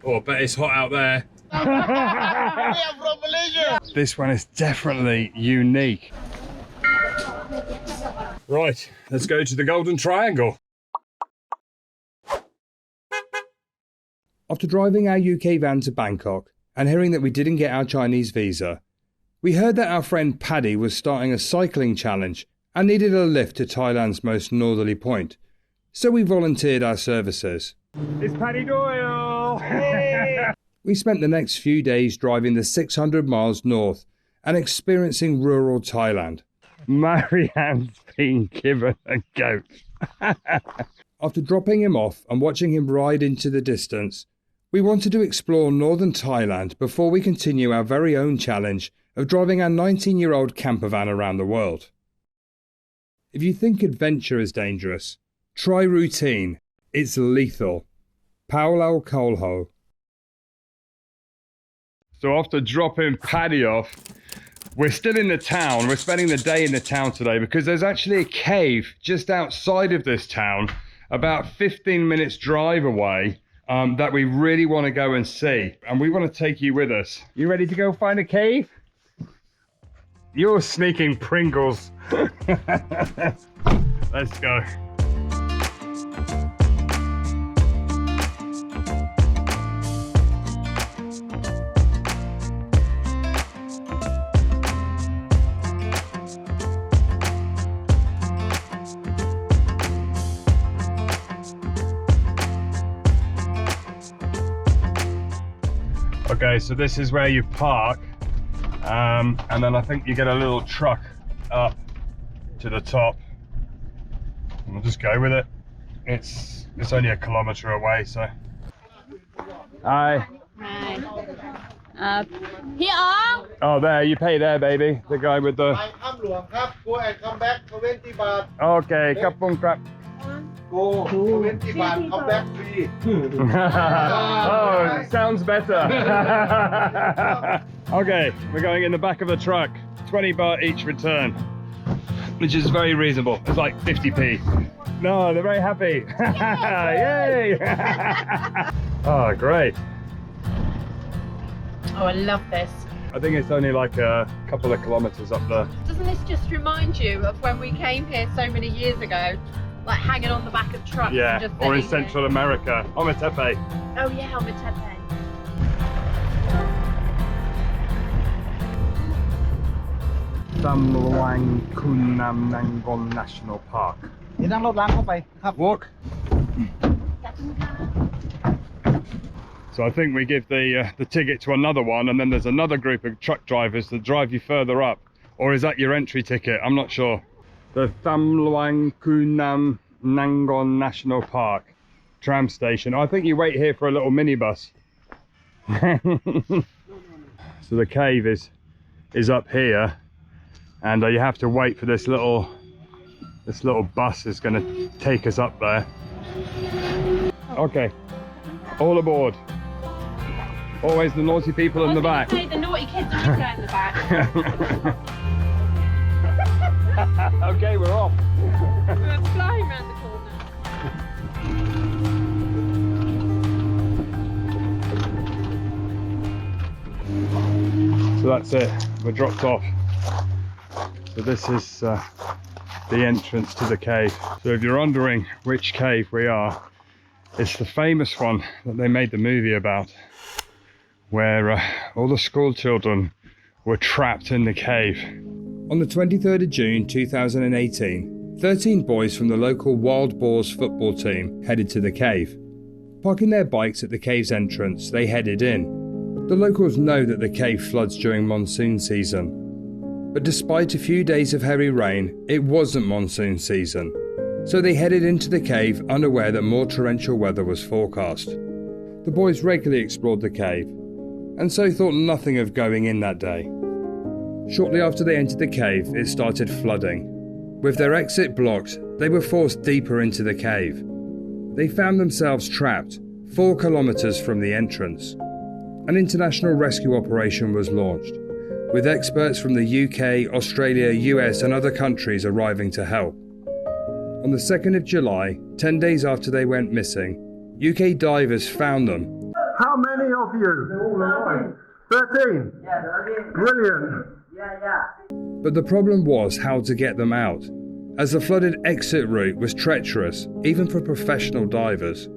Oh, I bet it's hot out there. We are from Malaysia. This one is definitely unique. Right, let's go to the Golden Triangle. After driving our UK van to Bangkok and hearing that we didn't get our Chinese visa, we heard that our friend Paddy was starting a cycling challenge and needed a lift to Thailand's most northerly point. So we volunteered our services. It's Paddy Doyle! Hey. We spent the next few days driving the 600 miles north and experiencing rural Thailand. Marianne's been given a goat. After dropping him off and watching him ride into the distance, we wanted to explore northern Thailand before we continue our very own challenge of driving our 19-year-old camper van around the world. If you think adventure is dangerous, try routine. It's lethal. Paulau Kolho. So after dropping Paddy off, we're still in the town. We're spending the day in the town today because there's actually a cave just outside of this town, about 15 minutes drive away, that we really want to go and see. And we want to take you with us. You ready to go find a cave? You're sneaking Pringles. Let's go. Okay, so this is where you park, and then I think you get a little truck up to the top, and we'll just go with it. It's only a kilometre away, so. Hi. Hi. Here. Oh, there, you pay there, baby. The guy with the. Go and come back 20 baht. Okay, kapung crap. Go 20 baht, come back free. Oh, sounds better. Okay, we're going in the back of the truck. 20 baht each return, which is very reasonable. It's like 50p. No, they're very happy. Yay! Oh, great. Oh, I love this. I think it's only like a couple of kilometres up there. Doesn't this just remind you of when we came here so many years ago? Like hanging on the back of trucks. Yeah, and just or in sitting Central there. America. Ometepe. Oh yeah, Ometepe. Samluang Kunam Nangon National Park. Walk. So I think we give the ticket to another one, and then there's another group of truck drivers that drive you further up. Or is that your entry ticket? I'm not sure. The Samluang Kunam Nangon National Park tram station. I think you wait here for a little minibus. So the cave is up here, and you have to wait for this little bus is going to take us up there. Okay, all aboard. Always the naughty people in the back. The naughty kids are also in the back. Okay, we're off. We're flying around the corner. So that's it, we're dropped off. So this is the entrance to the cave. So if you're wondering which cave we are, it's the famous one that they made the movie about, where all the school children were trapped in the cave. On the 23rd of June 2018, 13 boys from the local Wild Boars football team headed to the cave. Parking their bikes at the cave's entrance, they headed in. The locals know that the cave floods during monsoon season. But despite a few days of heavy rain, it wasn't monsoon season. So they headed into the cave unaware that more torrential weather was forecast. The boys regularly explored the cave, and so thought nothing of going in that day. Shortly after they entered the cave, it started flooding. With their exit blocked, they were forced deeper into the cave. They found themselves trapped 4 kilometers from the entrance. An international rescue operation was launched, with experts from the UK, Australia, US and other countries arriving to help. On the 2nd of July, 10 days after they went missing, UK divers found them How many of you? They're all alive. 13? Yeah, 13. Brilliant. Yeah. But the problem was how to get them out, as the flooded exit route was treacherous, even for professional divers.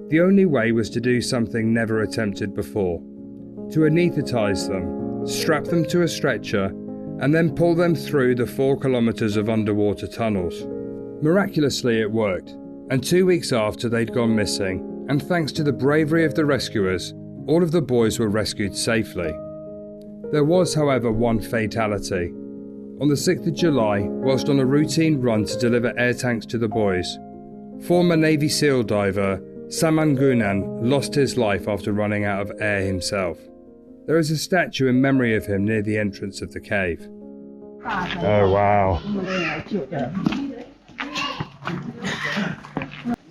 The only way was to do something never attempted before: to anaesthetize them, strap them to a stretcher, and then pull them through the 4 kilometers of underwater tunnels. Miraculously, it worked, and 2 weeks after they'd gone missing, and thanks to the bravery of the rescuers, all of the boys were rescued safely. There was, however, one fatality. On the 6th of July, whilst on a routine run to deliver air tanks to the boys, former Navy SEAL diver Samangunan lost his life after running out of air himself. There is a statue in memory of him near the entrance of the cave. Oh wow.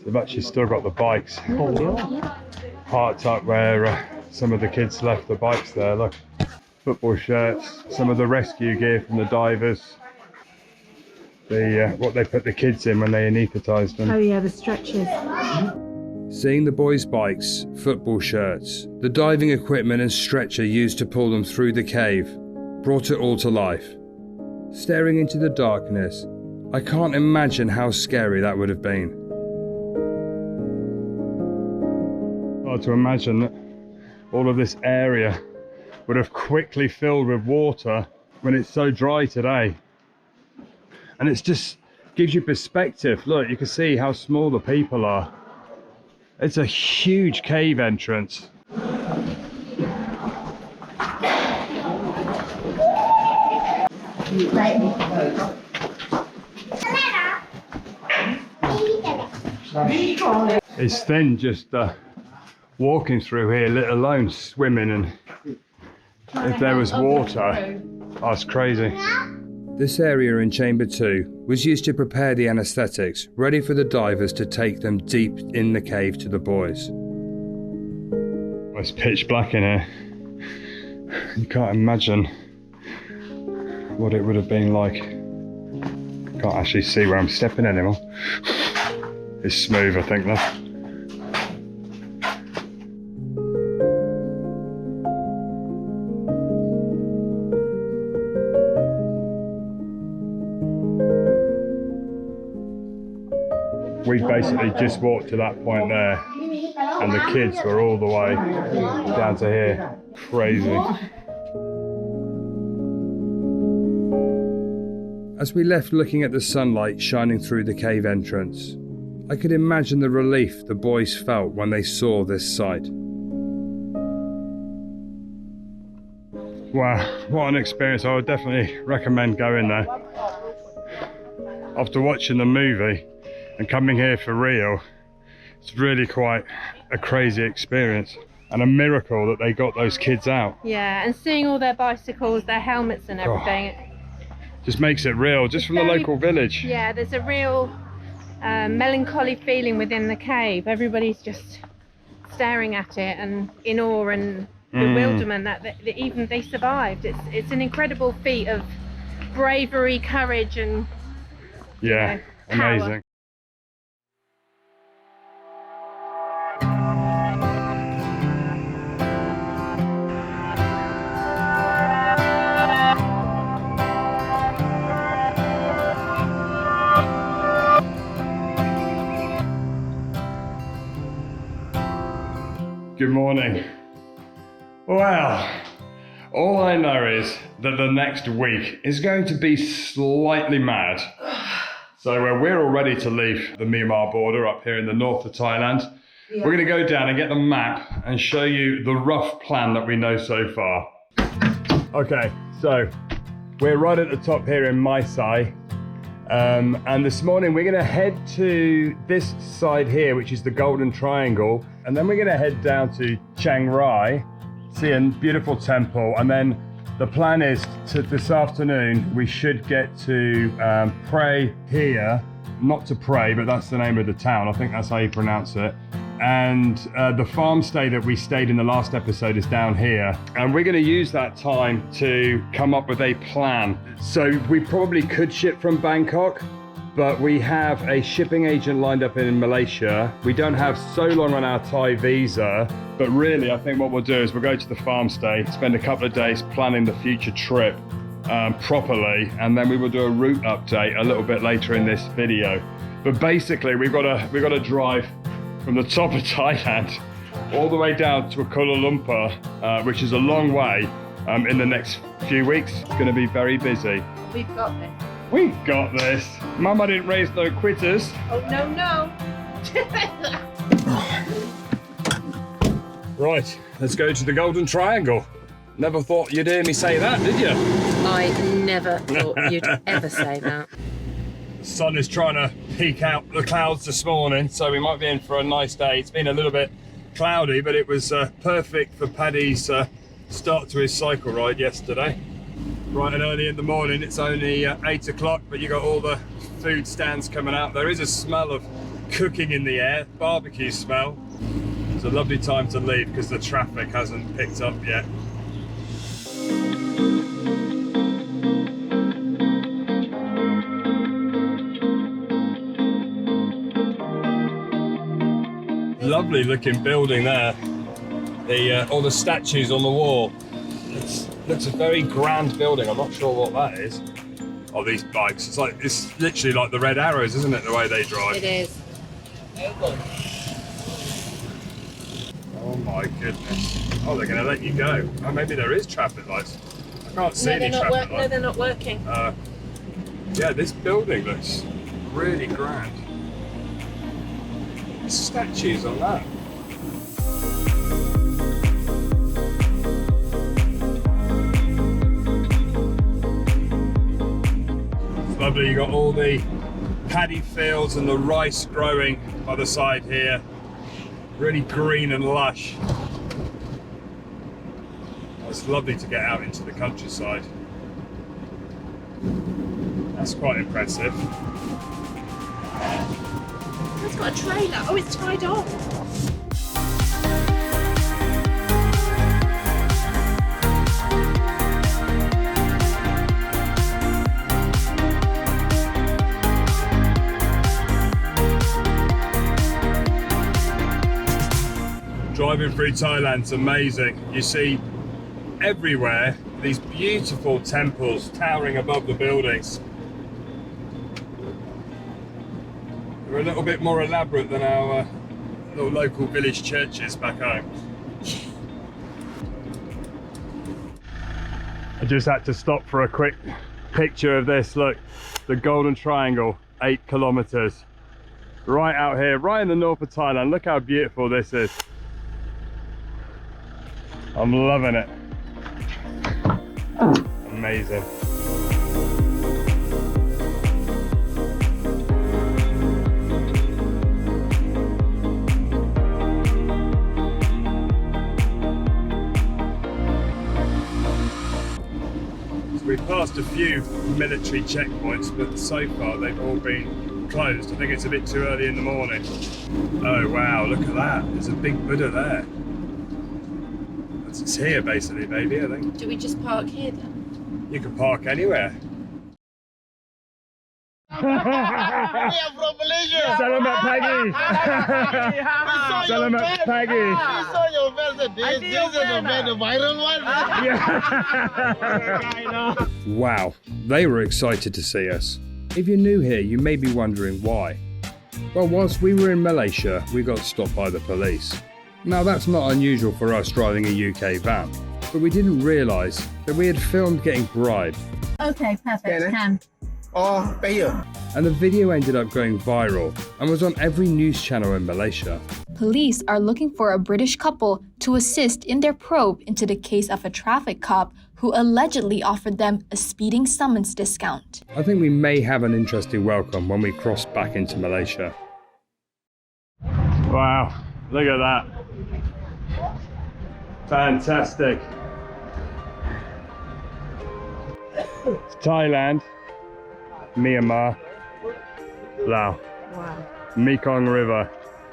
They've actually still got the bikes parked up where some of the kids left the bikes there. Look, football shirts, some of the rescue gear from the divers, what they put the kids in when they anaesthetised them. Oh yeah, the stretchers. Seeing the boys' bikes, football shirts, the diving equipment and stretcher used to pull them through the cave brought it all to life. Staring into the darkness, I can't imagine how scary that would have been. Hard to imagine that all of this area would have quickly filled with water when it's so dry today. And it's just gives you perspective. Look, you can see how small the people are. It's a huge cave entrance. It's thin just walking through here, let alone swimming, and if there was water, that's crazy. This area in Chamber 2 was used to prepare the anaesthetics, ready for the divers to take them deep in the cave to the boys. It's pitch black in here. You can't imagine what it would have been like. Can't actually see where I'm stepping anymore. It's smooth, I think, though. We basically just walked to that point there, and the kids were all the way down to here. Crazy. As we left looking at the sunlight shining through the cave entrance, I could imagine the relief the boys felt when they saw this sight. Wow, what an experience. I would definitely recommend going there. After watching the movie and coming here for real, it's really quite a crazy experience, and a miracle that they got those kids out. Yeah, and seeing all their bicycles, their helmets and everything. Just makes it real, just from the local village. Yeah, there's a real melancholy feeling within the cave. Everybody's just staring at it and in awe and bewilderment that even they survived. It's an incredible feat of bravery, courage, and yeah, power. amazing. Good morning. Well, all I know is that the next week is going to be slightly mad. So we're all ready to leave the Myanmar border up here in the north of Thailand. Yeah. We're going to go down and get the map and show you the rough plan that we know so far. Okay, so we're right at the top here in Mae Sai. And this morning we're going to head to this side here, which is the Golden Triangle, and then we're going to head down to Chiang Rai, see a beautiful temple, and then the plan is to this afternoon we should get to Pray here, not to Pray, but that's the name of the town. I think that's how you pronounce it. And the farm stay that we stayed in the last episode is down here, and we're going to use that time to come up with a plan. So we probably could ship from Bangkok, but we have a shipping agent lined up in Malaysia. We don't have so long on our Thai visa, but really I think what we'll do is we'll go to the farm stay, spend a couple of days planning the future trip properly, and then we will do a route update a little bit later in this video. But basically we've got to drive from the top of Thailand all the way down to Kuala Lumpur, which is a long way in the next few weeks. It's going to be very busy. We've got this. We've got this. Mama didn't raise no quitters. Oh, no, no. Right, let's go to the Golden Triangle. Never thought you'd hear me say that, did you? I never thought you'd ever say that. The sun is trying to peek out the clouds this morning, so we might be in for a nice day. It's been a little bit cloudy, but it was perfect for Paddy's start to his cycle ride yesterday. Bright and early in the morning. It's only 8 o'clock, but you got all the food stands coming out. There is a smell of cooking in the air, barbecue smell. It's a lovely time to leave because the traffic hasn't picked up yet. Lovely looking building there. All the statues on the wall. Looks a very grand building. I'm not sure what that is. Oh, these bikes. It's literally like the Red Arrows, isn't it? The way they drive. It is. Oh my goodness. Oh, they're going to let you go. Oh, maybe there is traffic lights. I can't see any traffic lights. No, they're not working. Yeah, this building looks really grand. Statues on that. It's lovely. You got all the paddy fields and the rice growing by the side here. Really green and lush. It's lovely to get out into the countryside. That's quite impressive. It's got a trailer. Oh, it's tied off. Driving through Thailand's amazing. You see everywhere these beautiful temples towering above the buildings. They're a little bit more elaborate than our little local village churches back home. I just had to stop for a quick picture of this. Look, the Golden Triangle, 8 kilometers. Right out here, right in the north of Thailand. Look how beautiful this is. I'm loving it. Amazing. We passed a few military checkpoints, but so far they've all been closed. I think it's a bit too early in the morning. Oh wow, look at that. There's a big Buddha there. It's here basically, baby, I think. Do we just park here then? You can park anywhere. We are from Malaysia. Salamat Pagi! Salamat Pagi! We saw your face. This is the viral one. Yeah. Wow, they were excited to see us. If you're new here, you may be wondering why. Well, whilst we were in Malaysia, we got stopped by the police. Now that's not unusual for us driving a UK van, but we didn't realise that we had filmed getting bribed. Okay, perfect. Can. Oh, pay here. And the video ended up going viral and was on every news channel in Malaysia. Police are looking for a British couple to assist in their probe into the case of a traffic cop who allegedly offered them a speeding summons discount. I think we may have an interesting welcome when we cross back into Malaysia. Wow, look at that. Fantastic. It's Thailand, Myanmar, Laos. Wow. Mekong River.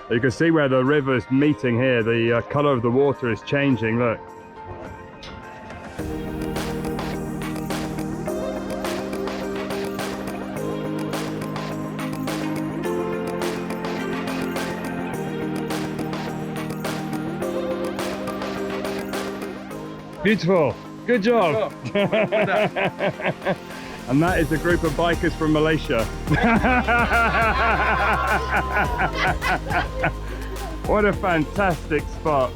You can see where the river is meeting here. The colour of the water is changing, look. Beautiful. Good job. And that is a group of bikers from Malaysia. What a fantastic spot.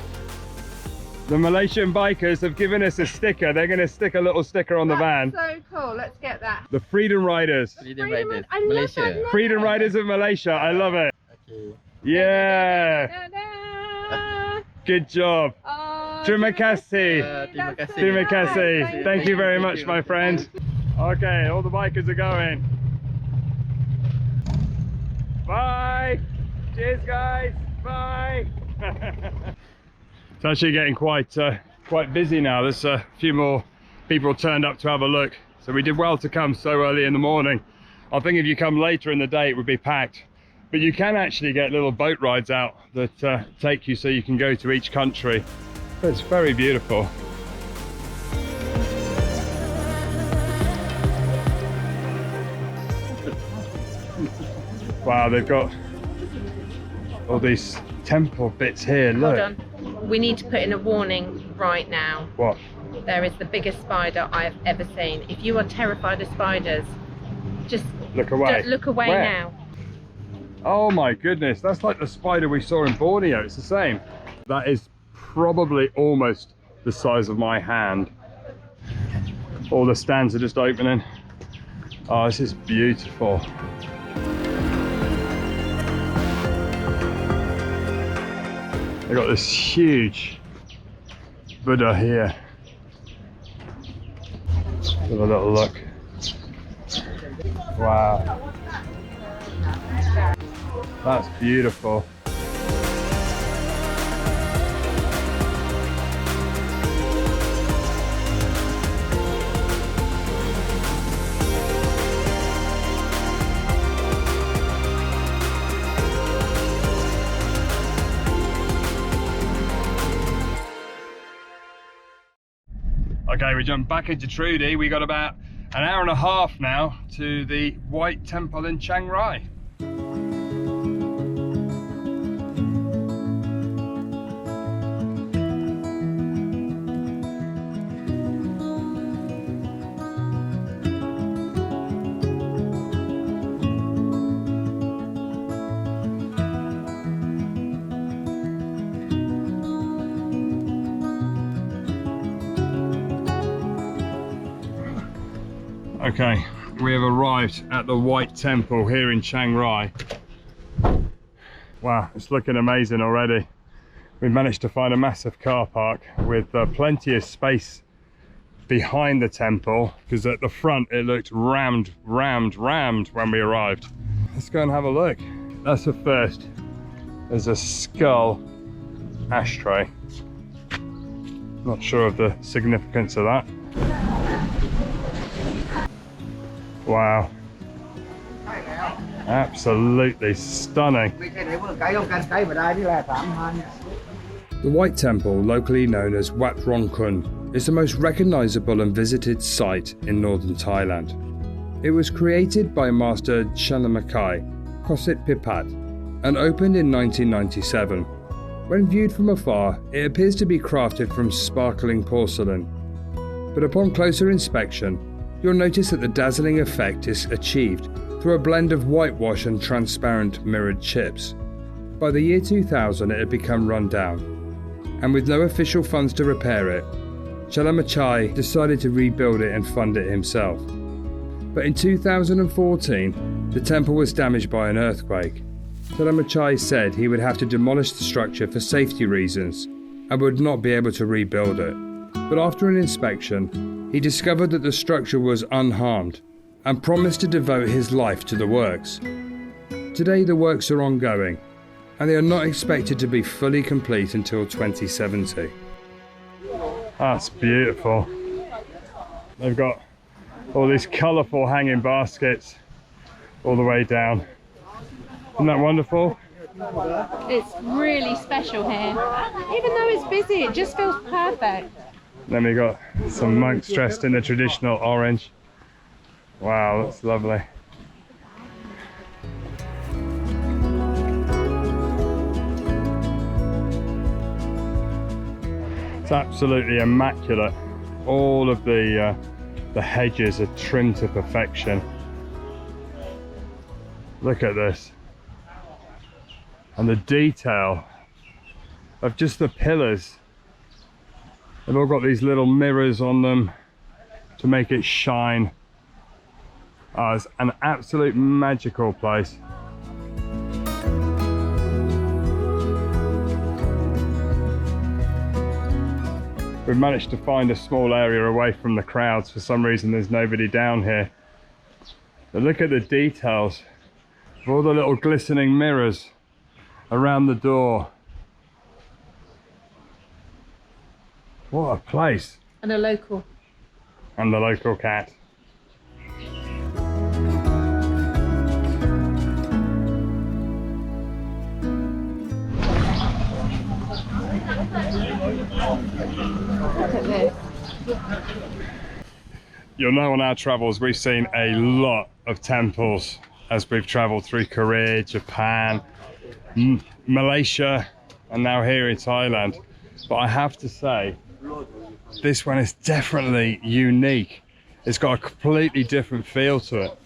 The Malaysian bikers have given us a sticker. They're going to stick a little sticker on the van. So cool. Let's get that. The Freedom Riders. Freedom Riders, I love Malaysia. that. Freedom Riders of Malaysia. I love it. Okay. Yeah. Da-da. Good job. Oh, Terima kasih. Terima kasih. Terima kasih. Thank Thank you very Thank much, you. my friend. Okay, all the bikers are going. Bye. Cheers, guys. Bye. It's actually getting quite busy now. There's a few more people turned up to have a look. So we did well to come so early in the morning. I think if you come later in the day, it would be packed. But you can actually get little boat rides out that take you so you can go to each country. It's very beautiful. Wow, they've got all these temple bits here. Look. Hold on. We need to put in a warning right now. What? There is the biggest spider I've ever seen. If you are terrified of spiders, just Look away. look away Where? now. Oh my goodness, that's like the spider we saw in Borneo. It's the same. That is probably almost the size of my hand. All the stands are just opening. Oh, this is beautiful. They've got this huge Buddha here. Have a little look. Wow. That's beautiful. Okay, we jumped back into Trudy. We got about an hour and a half now to the White Temple in Chiang Rai. Okay, we have arrived at the White Temple here in Chiang Rai. Wow, it's looking amazing already. We managed to find a massive car park with plenty of space behind the temple, because at the front it looked rammed when we arrived. Let's go and have a look. That's the first. There's a skull ashtray. Not sure of the significance of that. Wow, absolutely stunning. The White Temple, locally known as Wat Rong Kun, is the most recognisable and visited site in northern Thailand. It was created by Master Chanamakai Kosit Pipat and opened in 1997. When viewed from afar, it appears to be crafted from sparkling porcelain, but upon closer inspection, you'll notice that the dazzling effect is achieved through a blend of whitewash and transparent mirrored chips. By the year 2000 it had become run down, and with no official funds to repair it, Chalamachai decided to rebuild it and fund it himself. But in 2014, the temple was damaged by an earthquake. Chalamachai said he would have to demolish the structure for safety reasons and would not be able to rebuild it. But after an inspection, he discovered that the structure was unharmed and promised to devote his life to the works. Today the works are ongoing and they are not expected to be fully complete until 2070. That's beautiful. They've got all these colourful hanging baskets all the way down. Isn't that wonderful? It's really special here. Even though it's busy, it just feels perfect. Then we got some monks dressed in the traditional orange. Wow, that's lovely. It's absolutely immaculate. all of the hedges are trimmed to perfection. Look at this. And the detail of just the pillars. They've all got these little mirrors on them to make it shine. Oh, it's an absolute magical place. We've managed to find a small area away from the crowds. For some reason there's nobody down here. But look at the details of all the little glistening mirrors around the door. What a place. And a local. And the local cat. Look at this. You'll know on our travels we've seen a lot of temples as we've traveled through Korea, Japan, Malaysia, and now here in Thailand. But I have to say, this one is definitely unique. It's got a completely different feel to it.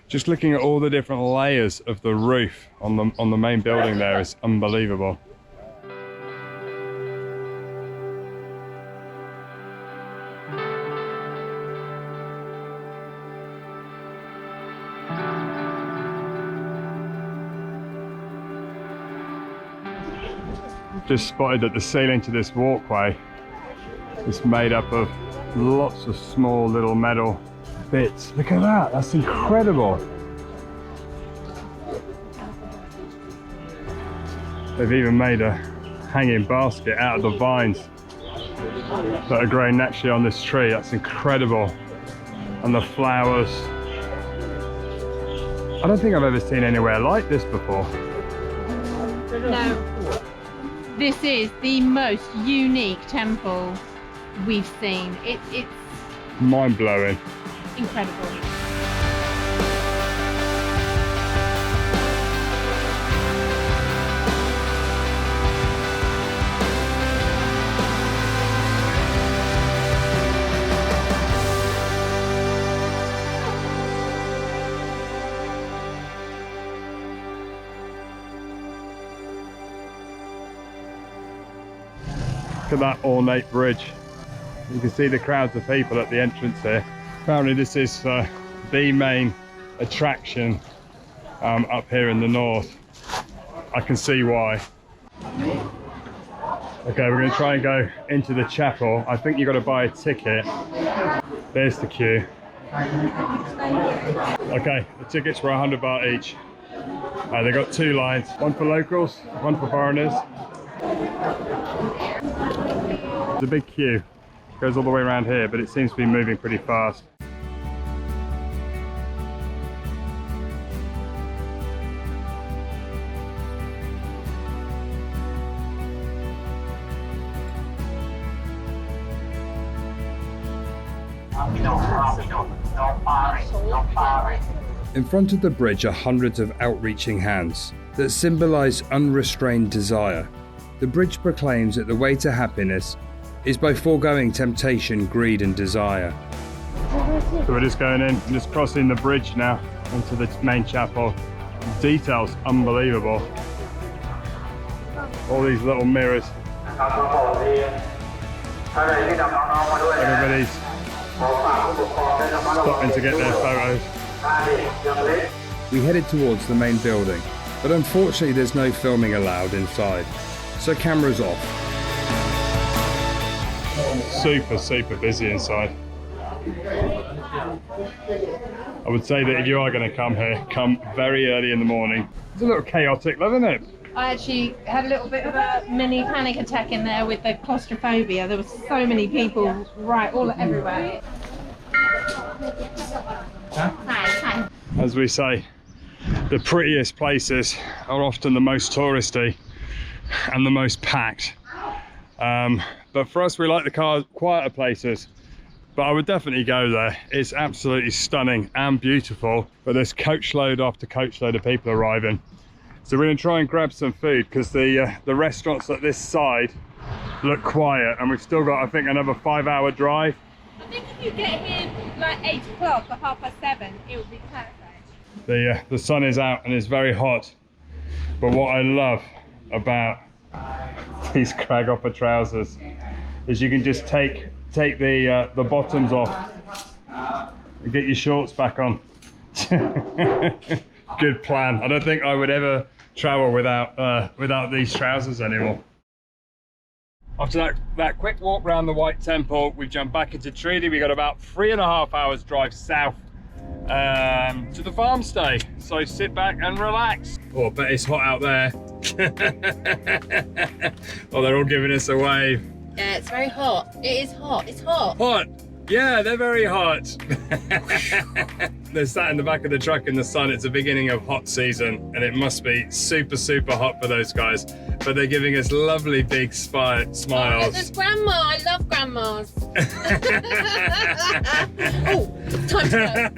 Just looking at all the different layers of the roof on the main building there is unbelievable. Just spotted that the ceiling to this walkway is made up of lots of small little metal bits. Look at that, that's incredible. They've even made a hanging basket out of the vines that are growing naturally on this tree. That's incredible. And the flowers. I don't think I've ever seen anywhere like this before. No. This is the most unique temple we've seen. It's Mind-blowing. incredible. Look at that ornate bridge. You can see the crowds of people at the entrance here. Apparently this is the main attraction up here in the north. I can see why. Okay, we're going to try and go into the chapel. I think you've got to buy a ticket. There's the queue. Okay, the tickets were 100 baht each. They've got two lines, one for locals, one for foreigners. There's a big queue. It goes all the way around here, but it seems to be moving pretty fast. In front of the bridge are hundreds of outreaching hands that symbolize unrestrained desire. The bridge proclaims that the way to happiness is by foregoing temptation, greed and desire. So we're just going in and just crossing the bridge now into the main chapel. The detail's unbelievable. All these little mirrors. Everybody's stopping to get their photos. We headed towards the main building, but unfortunately there's no filming allowed inside, so cameras off. Super busy inside. I would say that if you are going to come here, come very early in the morning. It's a little chaotic, isn't it? I actually had a little bit of a mini panic attack in there with the claustrophobia. There were so many people everywhere. As we say, the prettiest places are often the most touristy and the most packed. But for us, we like the quieter places. But I would definitely go there. It's absolutely stunning and beautiful. But there's coachload after coachload of people arriving. So we're going to try and grab some food because the restaurants at this side, look quiet, and we've still got, I think, another 5-hour drive. I think if you get here like 8 o'clock or 7:30, it would be perfect. The sun is out and it's very hot, but what I love about these crag hopper trousers is you can just take the bottoms off and get your shorts back on. Good plan. I don't think I would ever travel without these trousers anymore. After that quick walk around the White Temple, we've jumped back into Treaty. We got about 3.5 hours drive south to the farm stay. So sit back and relax. Oh, I bet it's hot out there. Oh, they're all giving us a wave. Yeah, it's very hot. It is hot. It's hot. Hot. Yeah, they're very hot. They're sat in the back of the truck in the sun. It's the beginning of hot season, and it must be super, super hot for those guys. But they're giving us lovely big smiles. Oh, there's grandma. I love grandmas. Oh, time to go.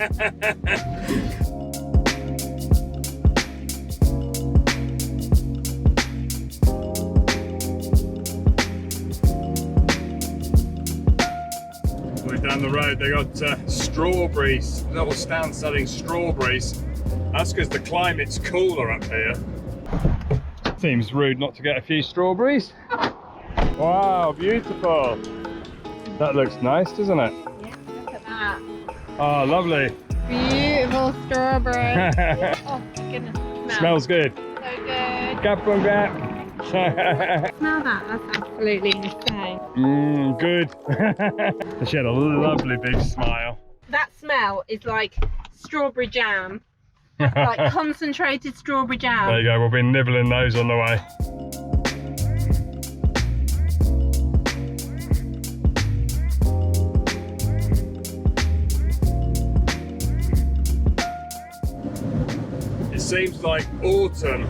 Down the road they got strawberries, little stand selling strawberries. That's because the climate's cooler up here. Seems rude not to get a few strawberries. Wow, beautiful. That looks nice, doesn't it? Yeah, look at that. Oh, lovely. Beautiful strawberry. Oh goodness, Smells good. So good. Gap on gap. Smell that, that's absolutely insane. Good. She had a lovely big smile. That smell is like strawberry jam, like concentrated strawberry jam. There you go, we'll be nibbling those on the way. It seems like autumn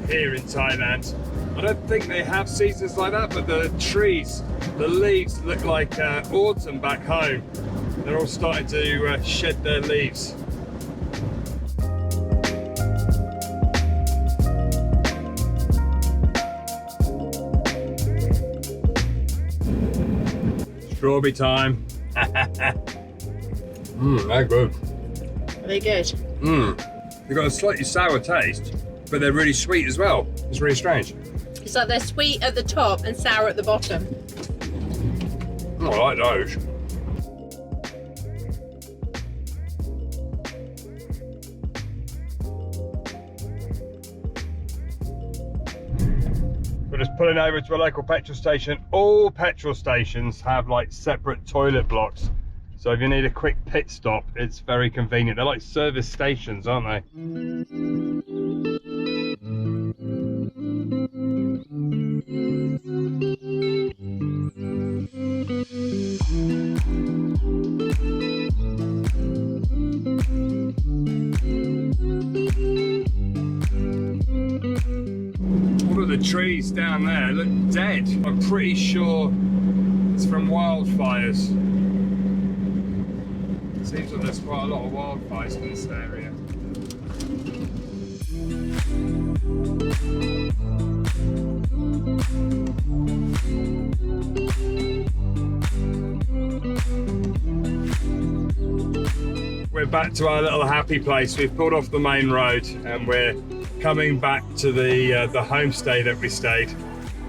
here in Thailand. I don't think they have seasons like that, but the trees, the leaves look like autumn back home. They're all starting to shed their leaves. Strawberry time. They're good. Are they good? They've got a slightly sour taste, but they're really sweet as well. It's really strange. It's like they're sweet at the top and sour at the bottom. Oh, I like those. We're just pulling over to a local petrol station. All petrol stations have like separate toilet blocks. So if you need a quick pit stop, it's very convenient. They're like service stations, aren't they? All of the trees down there look dead. I'm pretty sure it's from wildfires. Seems like there's quite a lot of wildfires in this area. We're back to our little happy place. We've pulled off the main road and we're coming back to the homestay that we stayed.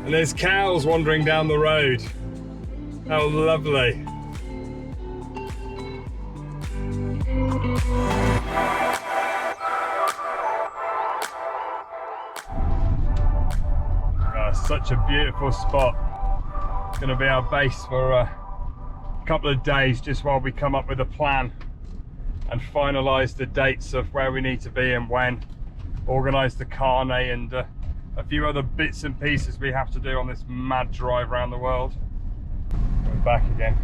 And there's cows wandering down the road. How lovely. Such a beautiful spot. It's going to be our base for a couple of days just while we come up with a plan and finalize the dates of where we need to be and when, organize the carne and a few other bits and pieces we have to do on this mad drive around the world. We're back again.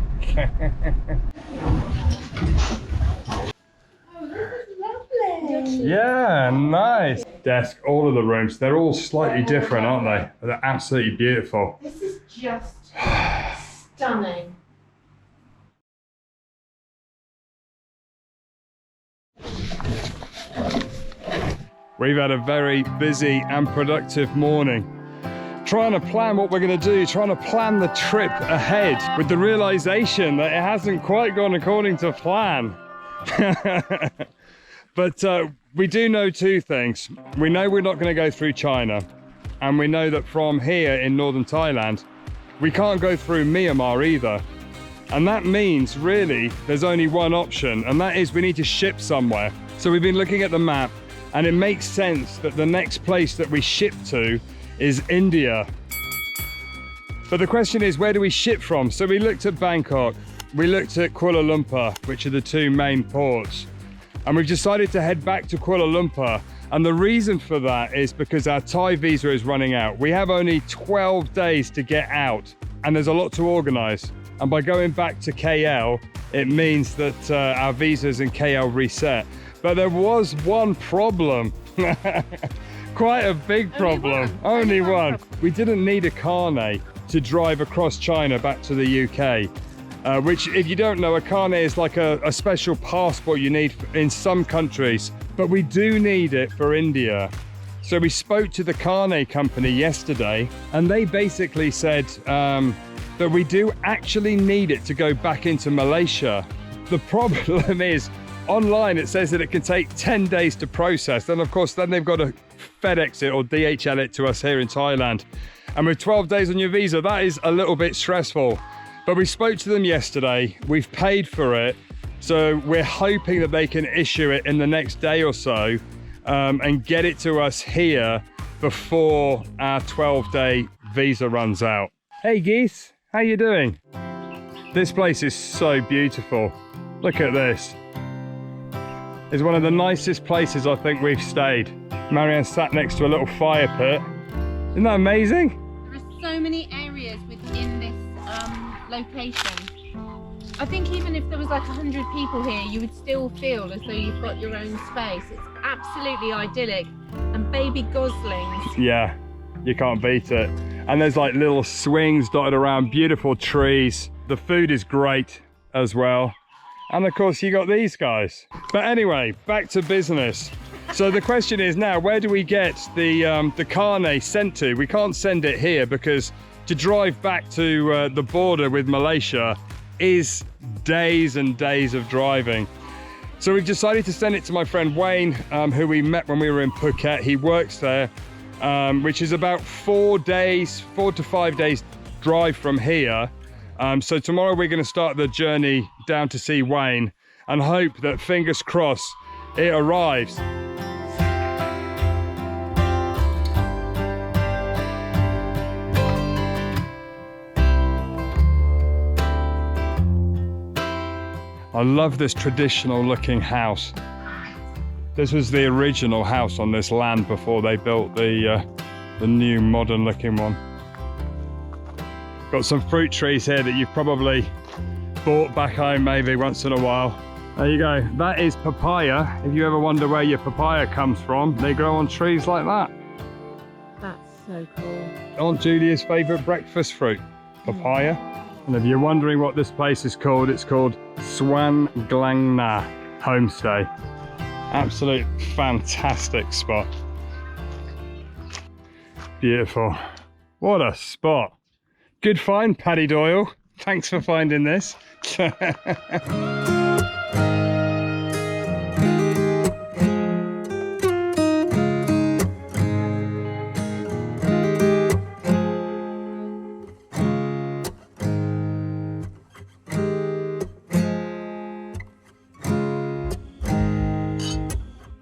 Yeah, nice. Desk, all of the rooms, they're all slightly different, aren't they? They're absolutely beautiful. This is just stunning. We've had a very busy and productive morning. trying to plan what we're going to do, trying to plan the trip ahead with the realization that it hasn't quite gone according to plan. But we do know two things. We know we're not going to go through China, and we know that from here in northern Thailand, we can't go through Myanmar either. And that means really there's only one option, and that is we need to ship somewhere. So we've been looking at the map, and it makes sense that the next place that we ship to is India. But the question is, where do we ship from? So we looked at Bangkok, we looked at Kuala Lumpur, which are the two main ports. And we've decided to head back to Kuala Lumpur. And the reason for that is because our Thai visa is running out. We have only 12 days to get out, and there's a lot to organize. And by going back to KL, it means that our visas in KL reset. But there was one problem. Quite a big problem. Only one. We didn't need a carnet to drive across China back to the UK. Which, if you don't know, a carnet is like a special passport you need in some countries, but we do need it for India. So we spoke to the carnet company yesterday, and they basically said that we do actually need it to go back into Malaysia. The problem is, online it says that it can take 10 days to process. Then of course, then they've got to FedEx it or DHL it to us here in Thailand. And with 12 days on your visa, that is a little bit stressful. But we spoke to them yesterday, we've paid for it, so we're hoping that they can issue it in the next day or so and get it to us here before our 12-day visa runs out. Hey geese, how you doing? This place is so beautiful. Look at this. It's one of the nicest places I think we've stayed. Marianne sat next to a little fire pit. Isn't that amazing? There are so many areas within this location. I think even if there was like 100 people here, you would still feel as though you've got your own space. It's absolutely idyllic. And baby goslings. Yeah, you can't beat it. And there's like little swings dotted around, beautiful trees. The food is great as well. And of course you got these guys. But anyway, back to business. So the question is now, where do we get the carnet sent to? We can't send it here because to drive back to the border with Malaysia is days and days of driving. So we've decided to send it to my friend Wayne, who we met when we were in Phuket. He works there, which is about 4 to 5 days drive from here. So tomorrow we're going to start the journey down to see Wayne and hope that, fingers crossed, it arrives. I love this traditional looking house. This was the original house on this land before they built the new modern looking one. Got some fruit trees here that you've probably bought back home maybe once in a while. There you go. That is papaya. If you ever wonder where your papaya comes from, they grow on trees like that. That's so cool. Aunt Julia's favourite breakfast fruit, papaya. And if you're wondering what this place is called, it's called Swan Glang Na Homestay. Absolute fantastic spot. Beautiful. What a spot. Good find, Paddy Doyle. Thanks for finding this.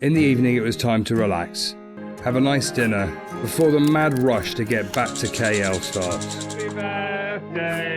In the evening, it was time to relax, have a nice dinner before the mad rush to get back to KL starts. Happy birthday